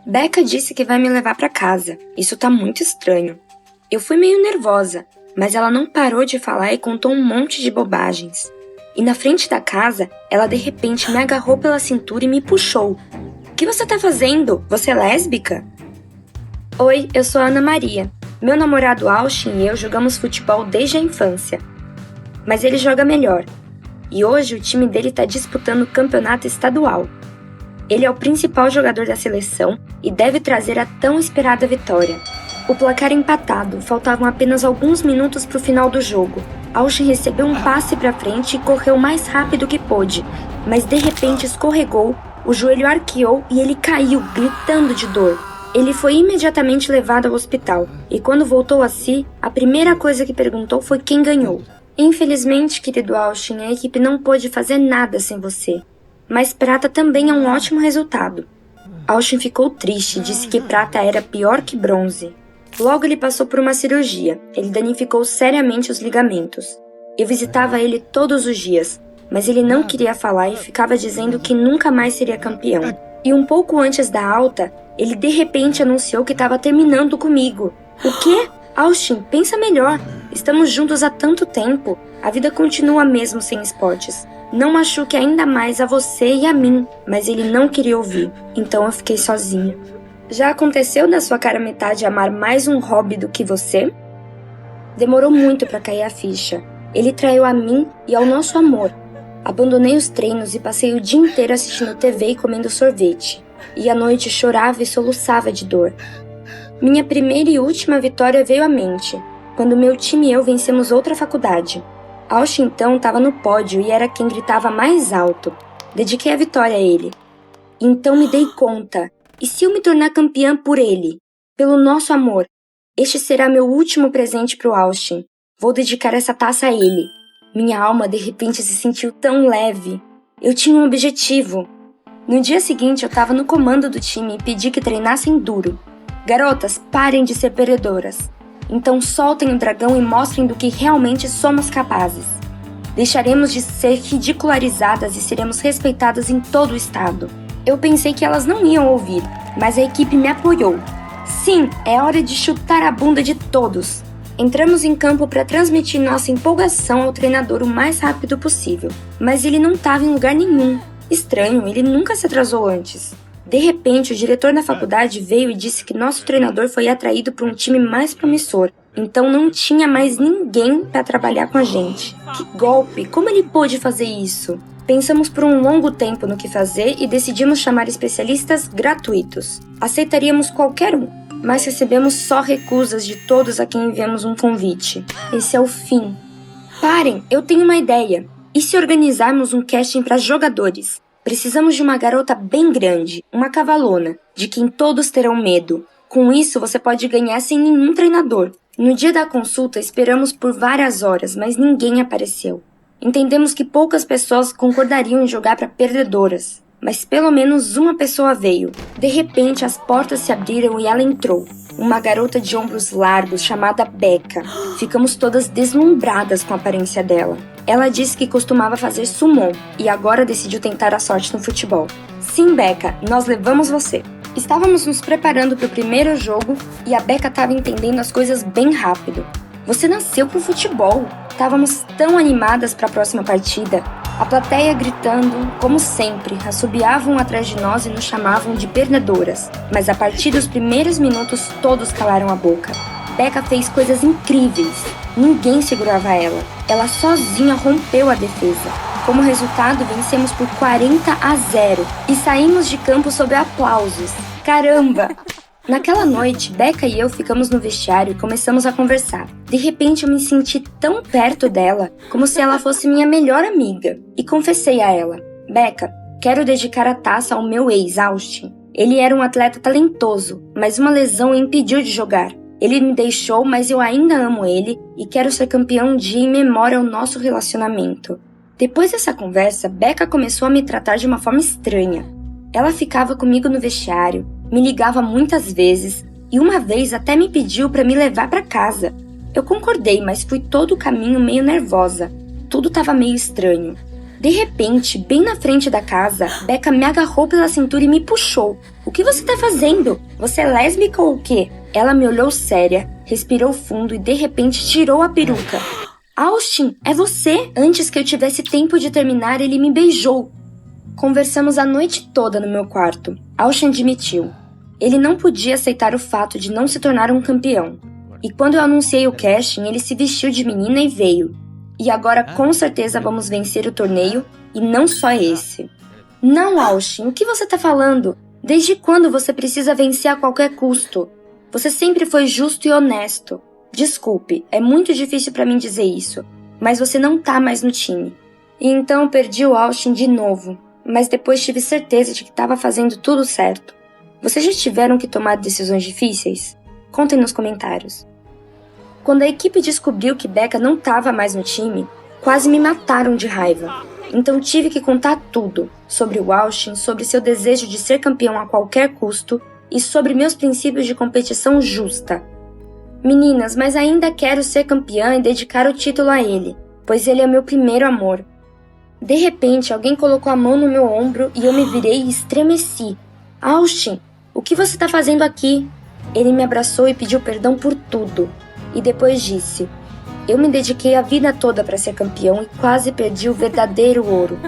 Becca disse que vai me levar pra casa. Isso tá muito estranho. Eu fui meio nervosa, mas ela não parou de falar e contou um monte de bobagens. E na frente da casa, ela de repente me agarrou pela cintura e me puxou. O que você tá fazendo? Você é lésbica? Oi, eu sou a Ana Maria. Meu namorado Austin e eu jogamos futebol desde a infância. Mas ele joga melhor. E hoje o time dele tá disputando o campeonato estadual. Ele é o principal jogador da seleção e deve trazer a tão esperada vitória. O placar empatado, faltavam apenas alguns minutos para o final do jogo. Austin recebeu um passe para frente e correu o mais rápido que pôde, mas de repente escorregou, o joelho arqueou e ele caiu, gritando de dor. Ele foi imediatamente levado ao hospital e quando voltou a si, a primeira coisa que perguntou foi quem ganhou. Infelizmente, querido Austin, a equipe não pôde fazer nada sem você. Mas prata também é um ótimo resultado. Austin ficou triste e disse que prata era pior que bronze. Logo ele passou por uma cirurgia. Ele danificou seriamente os ligamentos. Eu visitava ele todos os dias, mas ele não queria falar e ficava dizendo que nunca mais seria campeão. E um pouco antes da alta, ele de repente anunciou que estava terminando comigo. O quê? Austin, pensa melhor. Estamos juntos há tanto tempo. A vida continua mesmo sem esportes. Não machuque ainda mais a você e a mim, mas ele não queria ouvir, então eu fiquei sozinha. Já aconteceu da sua cara metade amar mais um hobby do que você? Demorou muito para cair a ficha. Ele traiu a mim e ao nosso amor. Abandonei os treinos e passei o dia inteiro assistindo TV e comendo sorvete. E à noite chorava e soluçava de dor. Minha primeira e última vitória veio à mente, quando meu time e eu vencemos outra faculdade. Austin então estava no pódio e era quem gritava mais alto. Dediquei a vitória a ele. Então me dei conta. E se eu me tornar campeã por ele? Pelo nosso amor. Este será meu último presente para o Austin. Vou dedicar essa taça a ele. Minha alma de repente se sentiu tão leve. Eu tinha um objetivo. No dia seguinte eu estava no comando do time e pedi que treinassem duro. Garotas, parem de ser perdedoras. Então soltem o dragão e mostrem do que realmente somos capazes. Deixaremos de ser ridicularizadas e seremos respeitadas em todo o estado. Eu pensei que elas não iam ouvir, mas a equipe me apoiou. Sim, é hora de chutar a bunda de todos. Entramos em campo para transmitir nossa empolgação ao treinador o mais rápido possível, mas ele não estava em lugar nenhum. Estranho, ele nunca se atrasou antes. De repente, o diretor da faculdade veio e disse que nosso treinador foi atraído para um time mais promissor, então não tinha mais ninguém para trabalhar com a gente. Que golpe! Como ele pôde fazer isso? Pensamos por um longo tempo no que fazer e decidimos chamar especialistas gratuitos. Aceitaríamos qualquer um, mas recebemos só recusas de todos a quem enviamos um convite. Esse é o fim. Parem, eu tenho uma ideia. E se organizarmos um casting para jogadores? Precisamos de uma garota bem grande, uma cavalona, de quem todos terão medo. Com isso, você pode ganhar sem nenhum treinador. No dia da consulta, esperamos por várias horas, mas ninguém apareceu. Entendemos que poucas pessoas concordariam em jogar para perdedoras, mas pelo menos uma pessoa veio. De repente, as portas se abriram e ela entrou. Uma garota de ombros largos chamada Becca. Ficamos todas deslumbradas com a aparência dela. Ela disse que costumava fazer sumô e agora decidiu tentar a sorte no futebol. Sim, Becca, nós levamos você. Estávamos nos preparando para o primeiro jogo e a Becca estava entendendo as coisas bem rápido. Você nasceu pro futebol. Estávamos tão animadas para a próxima partida. A plateia gritando, como sempre, assobiavam atrás de nós e nos chamavam de perdedoras. Mas a partir dos primeiros minutos, todos calaram a boca. Becca fez coisas incríveis. Ninguém segurava ela. Ela sozinha rompeu a defesa. Como resultado, vencemos por 40-0 e saímos de campo sob aplausos. Caramba! Naquela noite, Becca e eu ficamos no vestiário e começamos a conversar. De repente, eu me senti tão perto dela, como se ela fosse minha melhor amiga. E confessei a ela: Becca, quero dedicar a taça ao meu ex, Austin. Ele era um atleta talentoso, mas uma lesão o impediu de jogar. Ele me deixou, mas eu ainda amo ele e quero ser campeão um dia em memória ao nosso relacionamento. Depois dessa conversa, Becca começou a me tratar de uma forma estranha. Ela ficava comigo no vestiário, me ligava muitas vezes e uma vez até me pediu para me levar para casa. Eu concordei, mas fui todo o caminho meio nervosa. Tudo estava meio estranho. De repente, bem na frente da casa, Becca me agarrou pela cintura e me puxou. O que você tá fazendo? Você é lésbica ou o quê? Ela me olhou séria, respirou fundo e de repente tirou a peruca. Austin, é você? Antes que eu tivesse tempo de terminar, ele me beijou. Conversamos a noite toda no meu quarto. Austin admitiu. Ele não podia aceitar o fato de não se tornar um campeão. E quando eu anunciei o casting, ele se vestiu de menina e veio. E agora com certeza vamos vencer o torneio, e não só esse. Não, Austin, o que você tá falando? Desde quando você precisa vencer a qualquer custo? Você sempre foi justo e honesto. Desculpe, é muito difícil pra mim dizer isso, mas você não tá mais no time. E então perdi o Austin de novo, mas depois tive certeza de que tava fazendo tudo certo. Vocês já tiveram que tomar decisões difíceis? Contem nos comentários. Quando a equipe descobriu que Becca não estava mais no time, quase me mataram de raiva. Então tive que contar tudo, sobre o Austin, sobre seu desejo de ser campeão a qualquer custo e sobre meus princípios de competição justa. Meninas, mas ainda quero ser campeã e dedicar o título a ele, pois ele é meu primeiro amor. De repente, alguém colocou a mão no meu ombro e eu me virei e estremeci. Austin, o que você está fazendo aqui? Ele me abraçou e pediu perdão por tudo. E depois disse, eu me dediquei a vida toda para ser campeão e quase perdi o verdadeiro ouro.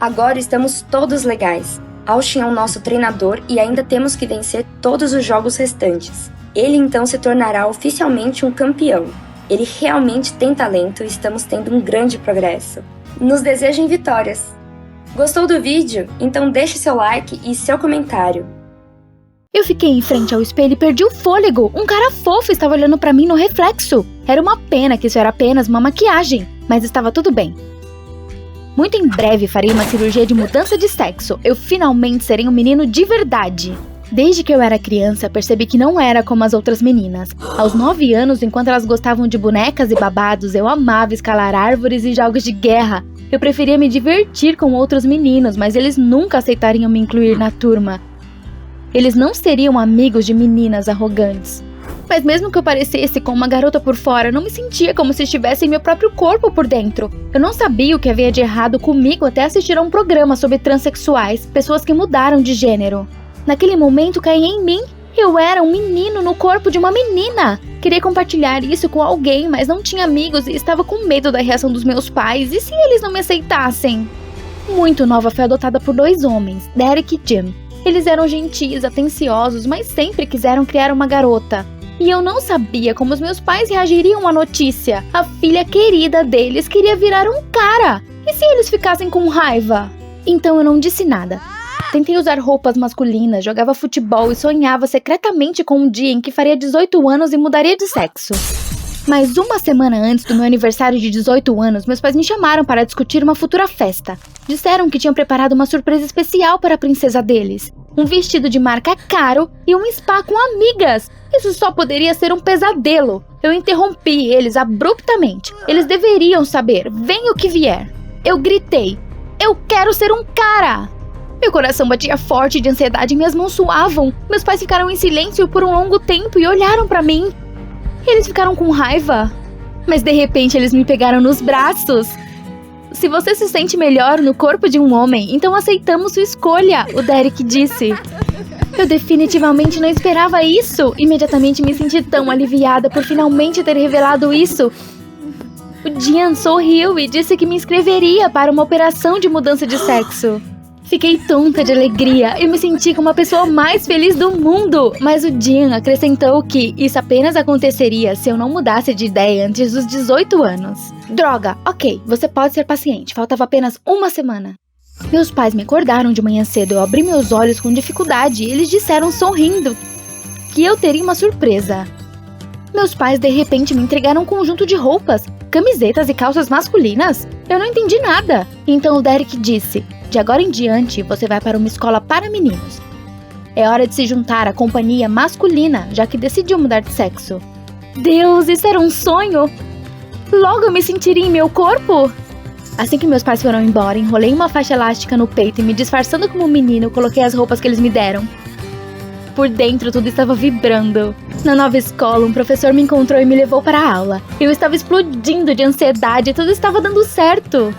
Agora estamos todos legais. Austin é o nosso treinador e ainda temos que vencer todos os jogos restantes. Ele então se tornará oficialmente um campeão. Ele realmente tem talento e estamos tendo um grande progresso. Nos desejem vitórias! Gostou do vídeo? Então deixe seu like e seu comentário. Eu fiquei em frente ao espelho e perdi o fôlego. Um cara fofo estava olhando pra mim no reflexo. Era uma pena que isso era apenas uma maquiagem, mas estava tudo bem. Muito em breve farei uma cirurgia de mudança de sexo. Eu finalmente serei um menino de verdade. Desde que eu era criança, percebi que não era como as outras meninas. Aos 9 anos, enquanto elas gostavam de bonecas e babados, eu amava escalar árvores e jogos de guerra. Eu preferia me divertir com outros meninos, mas eles nunca aceitariam me incluir na turma. Eles não seriam amigos de meninas arrogantes. Mas mesmo que eu parecesse com uma garota por fora, eu não me sentia como se estivesse em meu próprio corpo por dentro. Eu não sabia o que havia de errado comigo até assistir a um programa sobre transexuais, pessoas que mudaram de gênero. Naquele momento caí em mim. Eu era um menino no corpo de uma menina. Queria compartilhar isso com alguém, mas não tinha amigos e estava com medo da reação dos meus pais. E se eles não me aceitassem? Muito nova, fui adotada por 2 homens, Derek e Jim. Eles eram gentis, atenciosos, mas sempre quiseram criar uma garota. E eu não sabia como os meus pais reagiriam à notícia. A filha querida deles queria virar um cara. E se eles ficassem com raiva? Então eu não disse nada. Tentei usar roupas masculinas, jogava futebol e sonhava secretamente com um dia em que faria 18 anos e mudaria de sexo. Mas uma semana antes do meu aniversário de 18 anos, meus pais me chamaram para discutir uma futura festa. Disseram que tinham preparado uma surpresa especial para a princesa deles. Um vestido de marca caro e um spa com amigas. Isso só poderia ser um pesadelo. Eu interrompi eles abruptamente. Eles deveriam saber, venha o que vier. Eu gritei, eu quero ser um cara! Meu coração batia forte de ansiedade e minhas mãos suavam. Meus pais ficaram em silêncio por um longo tempo e olharam para mim. Eles ficaram com raiva, mas de repente eles me pegaram nos braços. Se você se sente melhor no corpo de um homem, então aceitamos sua escolha, o Derek disse. Eu definitivamente não esperava isso. Imediatamente me senti tão aliviada por finalmente ter revelado isso. O Jean sorriu e disse que me inscreveria para uma operação de mudança de sexo. Fiquei tonta de alegria e me senti como a pessoa mais feliz do mundo. Mas o Jean acrescentou que isso apenas aconteceria se eu não mudasse de ideia antes dos 18 anos. Droga, ok, você pode ser paciente, faltava apenas uma semana. Meus pais me acordaram de manhã cedo, eu abri meus olhos com dificuldade e eles disseram sorrindo que eu teria uma surpresa. Meus pais de repente me entregaram um conjunto de roupas, camisetas e calças masculinas. Eu não entendi nada. Então o Derek disse, de agora em diante você vai para uma escola para meninos. É hora de se juntar à companhia masculina, já que decidiu mudar de sexo. Deus, isso era um sonho! Logo eu me sentiria em meu corpo? Assim que meus pais foram embora, enrolei uma faixa elástica no peito e me disfarçando como um menino, coloquei as roupas que eles me deram. Por dentro tudo estava vibrando. Na nova escola, um professor me encontrou e me levou para a aula. Eu estava explodindo de ansiedade e tudo estava dando certo.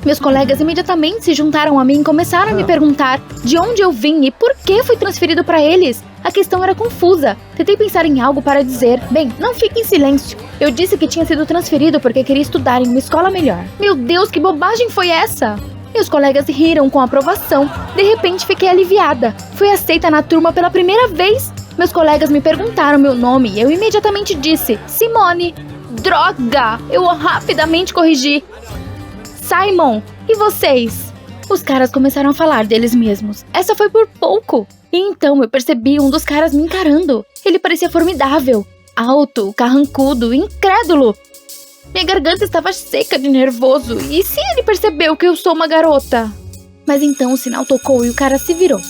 Meus colegas imediatamente se juntaram a mim e começaram a me perguntar de onde eu vim e por que fui transferido para eles. A questão era confusa. Tentei pensar em algo para dizer. Bem, não fique em silêncio. Eu disse que tinha sido transferido porque queria estudar em uma escola melhor. Meu Deus, que bobagem foi essa? Meus colegas riram com aprovação. De repente, fiquei aliviada. Fui aceita na turma pela primeira vez. Meus colegas me perguntaram meu nome e eu imediatamente disse Simone. Droga! Eu rapidamente corrigi. Simon, e vocês? Os caras começaram a falar deles mesmos. Essa foi por pouco. E então eu percebi um dos caras me encarando. Ele parecia formidável. Alto, carrancudo, incrédulo. Minha garganta estava seca de nervoso. E se ele percebeu que eu sou uma garota? Mas então o sinal tocou e o cara se virou.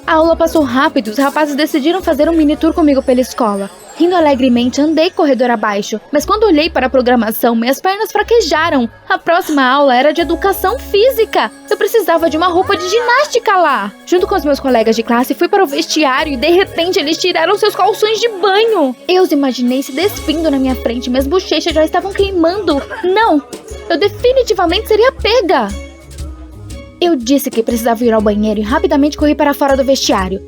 A aula passou rápido e os rapazes decidiram fazer um mini tour comigo pela escola. Rindo alegremente, andei corredor abaixo, mas quando olhei para a programação, minhas pernas fraquejaram. A próxima aula era de educação física. Eu precisava de uma roupa de ginástica lá. Junto com os meus colegas de classe, fui para o vestiário e de repente eles tiraram seus calções de banho. Eu os imaginei se despindo na minha frente, minhas bochechas já estavam queimando. Não, eu definitivamente seria pega. Eu disse que precisava ir ao banheiro e rapidamente corri para fora do vestiário.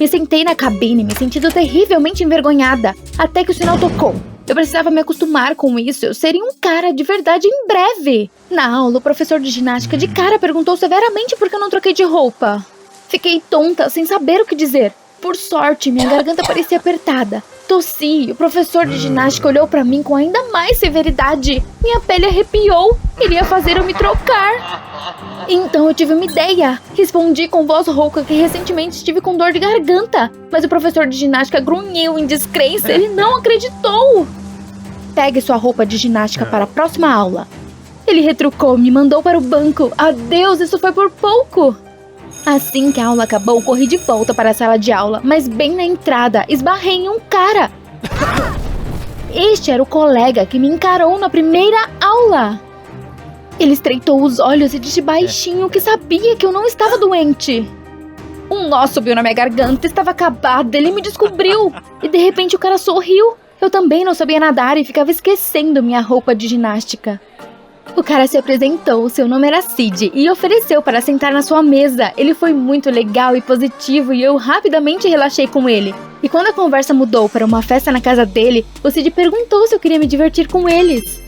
Me sentei na cabine, me sentindo terrivelmente envergonhada, até que o sinal tocou. Eu precisava me acostumar com isso, eu seria um cara de verdade em breve. Na aula, o professor de ginástica de cara perguntou severamente por que eu não troquei de roupa. Fiquei tonta, sem saber o que dizer. Por sorte, minha garganta parecia apertada. Tossi e o professor de ginástica olhou pra mim com ainda mais severidade. Minha pele arrepiou, queria fazer eu me trocar. Então eu tive uma ideia. Respondi com voz rouca que recentemente estive com dor de garganta. Mas o professor de ginástica grunhiu em descrença. Ele não acreditou. Pegue sua roupa de ginástica para a próxima aula. Ele retrucou, me mandou para o banco. Adeus, isso foi por pouco. Assim que a aula acabou, corri de volta para a sala de aula. Mas bem na entrada, esbarrei em um cara. Este era o colega que me encarou na primeira aula. Ele estreitou os olhos e disse baixinho que sabia que eu não estava doente. Um nó subiu na minha garganta, estava acabada, ele me descobriu. E de repente o cara sorriu. Eu também não sabia nadar e ficava esquecendo minha roupa de ginástica. O cara se apresentou, seu nome era Sid, e ofereceu para sentar na sua mesa. Ele foi muito legal e positivo e eu rapidamente relaxei com ele. E quando a conversa mudou para uma festa na casa dele, o Sid perguntou se eu queria me divertir com eles.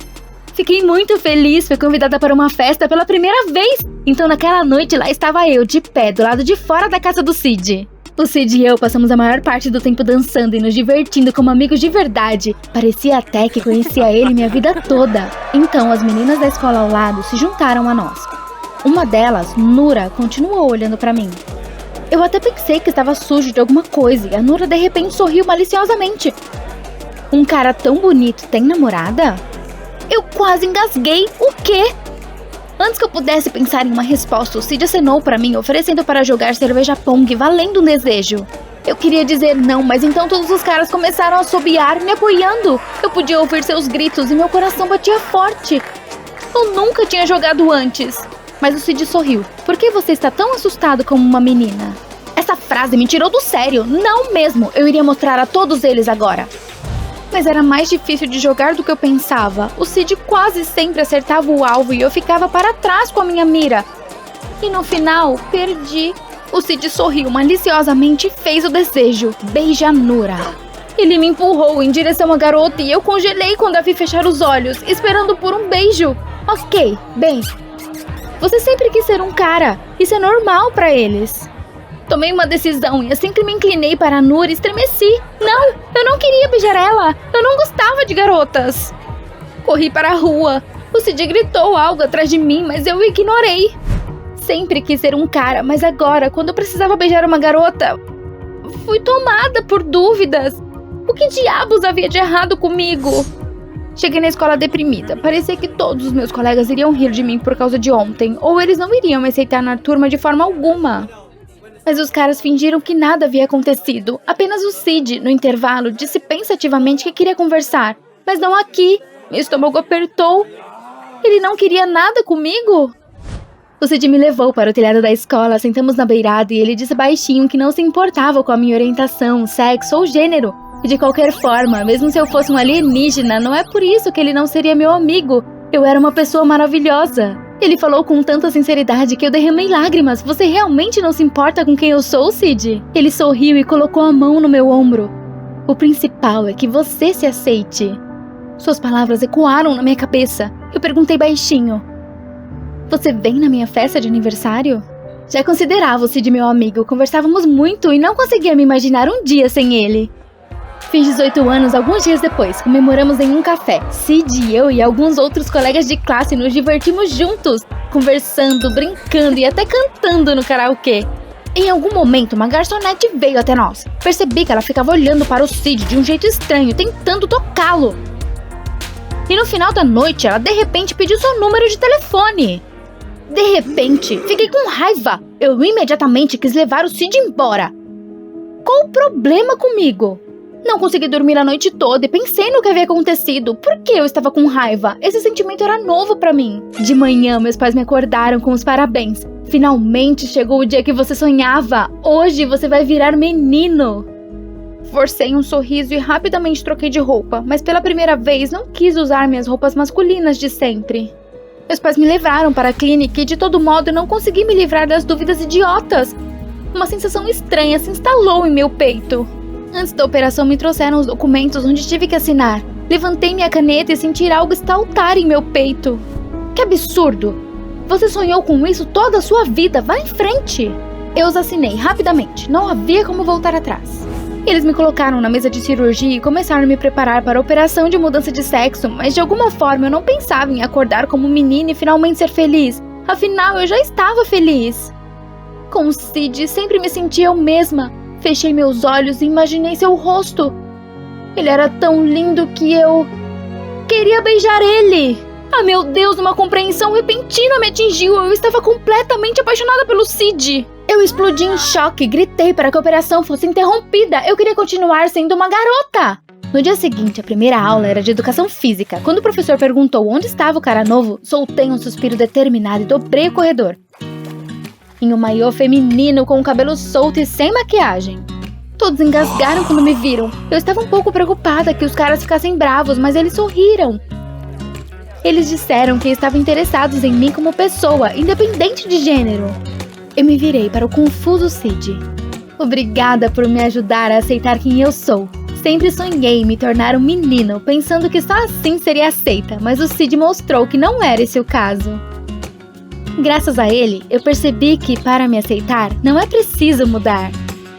Fiquei muito feliz, fui convidada para uma festa pela primeira vez. Então naquela noite lá estava eu, de pé, do lado de fora da casa do Sid. O Sid e eu passamos a maior parte do tempo dançando e nos divertindo como amigos de verdade. Parecia até que conhecia ele minha vida toda. Então as meninas da escola ao lado se juntaram a nós. Uma delas, Nura, continuou olhando para mim. Eu até pensei que estava sujo de alguma coisa e a Nura de repente sorriu maliciosamente. Um cara tão bonito tem namorada? Eu quase engasguei. O quê? Antes que eu pudesse pensar em uma resposta, o Sid acenou para mim, oferecendo para jogar cerveja Pong, valendo um desejo. Eu queria dizer não, mas então todos os caras começaram a assobiar, me apoiando. Eu podia ouvir seus gritos e meu coração batia forte. Eu nunca tinha jogado antes. Mas o Sid sorriu. Por que você está tão assustado como uma menina? Essa frase me tirou do sério. Não mesmo. Eu iria mostrar a todos eles agora. Mas era mais difícil de jogar do que eu pensava. O Sid quase sempre acertava o alvo e eu ficava para trás com a minha mira. E no final, perdi. O Sid sorriu maliciosamente e fez o desejo. Beija Nura. Ele me empurrou em direção à garota e eu congelei quando a vi fechar os olhos, esperando por um beijo. Ok, bem. Você sempre quis ser um cara. Isso é normal para eles. Tomei uma decisão e assim que me inclinei para a Nura, estremeci. Não, eu não queria beijar ela. Eu não gostava de garotas. Corri para a rua. O Sid gritou algo atrás de mim, mas eu o ignorei. Sempre quis ser um cara, mas agora, quando eu precisava beijar uma garota, fui tomada por dúvidas. O que diabos havia de errado comigo? Cheguei na escola deprimida. Parecia que todos os meus colegas iriam rir de mim por causa de ontem, ou eles não iriam me aceitar na turma de forma alguma. Mas os caras fingiram que nada havia acontecido. Apenas o Sid, no intervalo, disse pensativamente que queria conversar. Mas não aqui. Meu estômago apertou. Ele não queria nada comigo? O Sid me levou para o telhado da escola, sentamos na beirada e ele disse baixinho que não se importava com a minha orientação, sexo ou gênero. E de qualquer forma, mesmo se eu fosse um alienígena, não é por isso que ele não seria meu amigo. Eu era uma pessoa maravilhosa. Ele falou com tanta sinceridade que eu derramei lágrimas. Você realmente não se importa com quem eu sou, Cid? Ele sorriu e colocou a mão no meu ombro. O principal é que você se aceite. Suas palavras ecoaram na minha cabeça. Eu perguntei baixinho. Você vem na minha festa de aniversário? Já considerava o Cid meu amigo. Conversávamos muito e não conseguia me imaginar um dia sem ele. Fiz 18 anos alguns dias depois. Comemoramos em um café. Cid, eu e alguns outros colegas de classe nos divertimos juntos, conversando, brincando e até cantando no karaokê. Em algum momento, uma garçonete veio até nós. Percebi que ela ficava olhando para o Cid de um jeito estranho, tentando tocá-lo. E no final da noite, ela de repente pediu seu número de telefone. De repente, fiquei com raiva. Eu imediatamente quis levar o Cid embora. Qual o problema comigo? Não consegui dormir a noite toda e pensei no que havia acontecido. Por que eu estava com raiva? Esse sentimento era novo pra mim. De manhã, meus pais me acordaram com os parabéns. Finalmente chegou o dia que você sonhava. Hoje você vai virar menino. Forcei um sorriso e rapidamente troquei de roupa, mas pela primeira vez não quis usar minhas roupas masculinas de sempre. Meus pais me levaram para a clínica e de todo modo não consegui me livrar das dúvidas idiotas. Uma sensação estranha se instalou em meu peito. Antes da operação me trouxeram os documentos onde tive que assinar. Levantei minha caneta e senti algo estaltar em meu peito. Que absurdo! Você sonhou com isso toda a sua vida, vá em frente! Eu os assinei rapidamente, não havia como voltar atrás. Eles me colocaram na mesa de cirurgia e começaram a me preparar para a operação de mudança de sexo, mas de alguma forma eu não pensava em acordar como menina e finalmente ser feliz. Afinal, eu já estava feliz. Com o Cid, sempre me sentia eu mesma. Fechei meus olhos e imaginei seu rosto. Ele era tão lindo que eu queria beijar ele. Ah, meu Deus, uma compreensão repentina me atingiu. Eu estava completamente apaixonada pelo Cid. Eu explodi em choque e gritei para que a operação fosse interrompida. Eu queria continuar sendo uma garota. No dia seguinte, a primeira aula era de educação física. Quando o professor perguntou onde estava o cara novo, soltei um suspiro determinado e dobrei o corredor. Em um maiô feminino com o cabelo solto e sem maquiagem. Todos engasgaram quando me viram. Eu estava um pouco preocupada que os caras ficassem bravos, mas eles sorriram. Eles disseram que estavam interessados em mim como pessoa, independente de gênero. Eu me virei para o confuso Cid. Obrigada por me ajudar a aceitar quem eu sou. Sempre sonhei em me tornar um menino, pensando que só assim seria aceita, mas o Cid mostrou que não era esse o caso. Graças a ele, eu percebi que, para me aceitar, não é preciso mudar.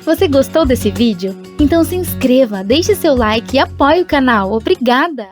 Você gostou desse vídeo? Então se inscreva, deixe seu like e apoie o canal. Obrigada!